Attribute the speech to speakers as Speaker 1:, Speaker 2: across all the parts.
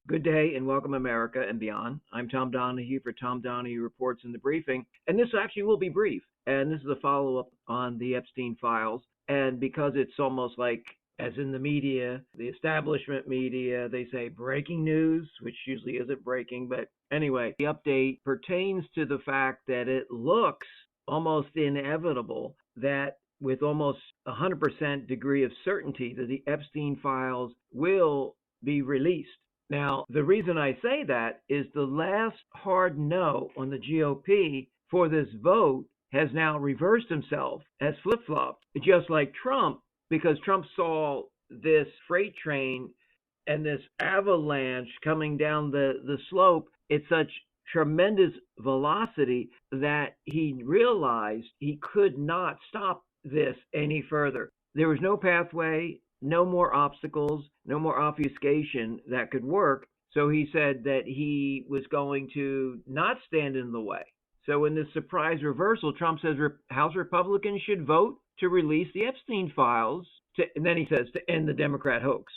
Speaker 1: Good day and welcome America and beyond. I'm Tom Donahue for Tom Donahue Reports in the Briefing, and this actually will be brief. And this is a follow-up on the Epstein files. And because it's almost like, as in the media, the establishment media, they say breaking news, which usually isn't breaking. But anyway, the update pertains to the fact that it looks almost inevitable that with almost 100% degree of certainty that the Epstein files will be released. Now, the reason I say that is the last hard no on the GOP for this vote has now reversed himself, has flip-flopped, just like Trump, because Trump saw this freight train and this avalanche coming down the slope at such tremendous velocity that he realized he could not stop this any further. There was no pathway, no more obstacles, no more obfuscation that could work. So he said that he was going to not stand in the way. So in this surprise reversal, Trump says House Republicans should vote to release the Epstein files, and then he says to end the Democrat hoax.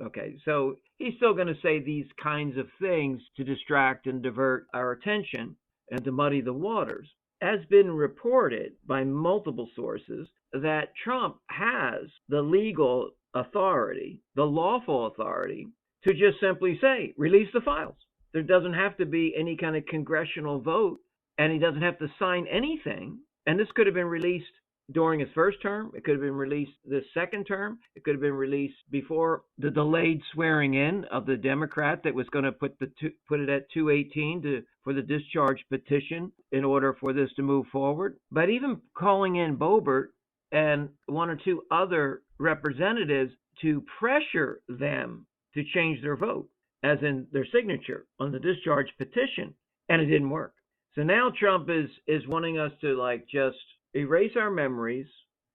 Speaker 1: Okay, so he's still going to say these kinds of things to distract and divert our attention and to muddy the waters. Has been reported by multiple sources that Trump has the legal authority, the lawful authority, to just simply say, release the files. There doesn't have to be any kind of congressional vote, and he doesn't have to sign anything. And this could have been released during his first term. It could have been released this second term. It could have been released before the delayed swearing in of the Democrat that was going to put it at 218 for the discharge petition in order for this to move forward. But even calling in Boebert and one or two other representatives to pressure them to change their vote, as in their signature on the discharge petition, and it didn't work. So now Trump is wanting us to just erase our memories,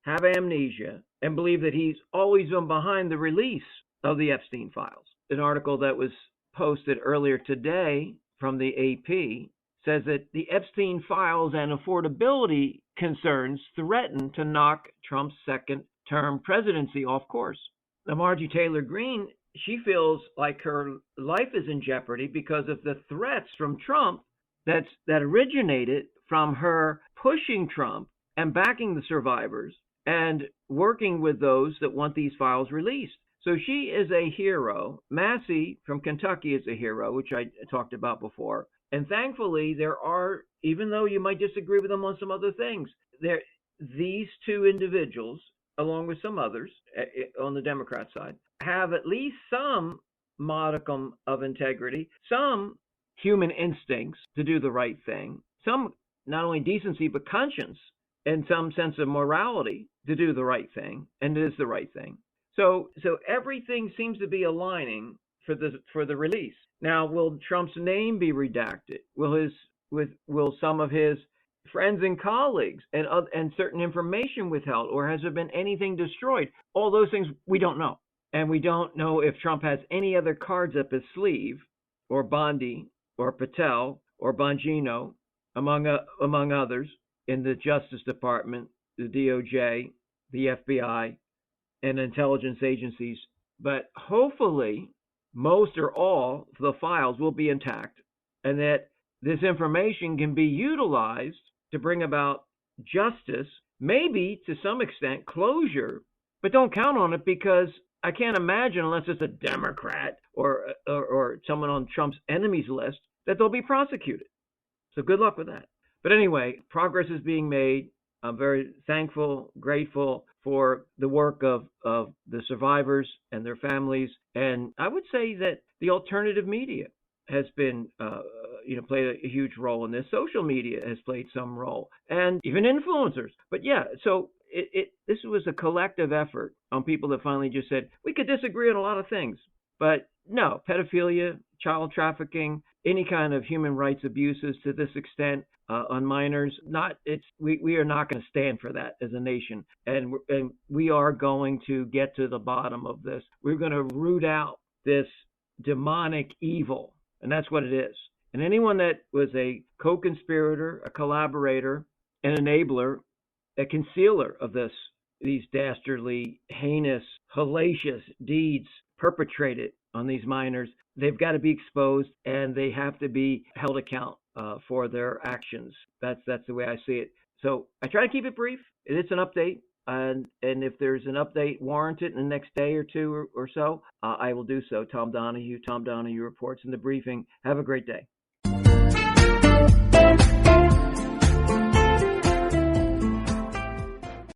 Speaker 1: have amnesia, and believe that he's always been behind the release of the Epstein files. An article that was posted earlier today from the AP says that the Epstein files and affordability concerns threaten to knock Trump's second-term presidency off course. Now, Marjorie Taylor Greene, she feels like her life is in jeopardy because of the threats from Trump that originated from her pushing Trump and backing the survivors and working with those that want these files released. So she is a hero. Massey from Kentucky is a hero, which I talked about before. And thankfully, there are, even though you might disagree with them on some other things, these two individuals, along with some others on the Democrat side, have at least some modicum of integrity, some human instincts to do the right thing, some not only decency but conscience and some sense of morality to do the right thing, and it is the right thing. So everything seems to be aligning for the release. Now, will Trump's name be redacted? Will some of his friends and colleagues and certain information withheld, or has there been anything destroyed? All those things we don't know, and we don't know if Trump has any other cards up his sleeve, or Bondi, or Patel, or Bongino, among others in the Justice Department, the DOJ, the FBI, and intelligence agencies. But hopefully, most or all of the files will be intact, and that this information can be utilized to bring about justice, maybe to some extent closure, but don't count on it, because I can't imagine, unless it's a Democrat or someone on Trump's enemies list, that they'll be prosecuted. So good luck with that. But anyway, progress is being made. I'm very thankful, grateful for the work of the survivors and their families. And I would say that the alternative media has been, played a huge role in this. Social media has played some role, and even influencers. But yeah, so this was a collective effort on people that finally just said, we could disagree on a lot of things, but no, pedophilia, child trafficking, any kind of human rights abuses to this extent on minors, we are not going to stand for that as a nation, and we are going to get to the bottom of this. We're going to root out this demonic evil, and that's what it is. And anyone that was a co-conspirator, a collaborator, an enabler, a concealer of these dastardly, heinous, hellacious deeds perpetrated on these minors, they've got to be exposed and they have to be held account for their actions. That's the way I see it. So I try to keep it brief. It's an update, and if there's an update warranted in the next day or two or so, I will do so. Tom Donahue reports in the briefing. Have a great day.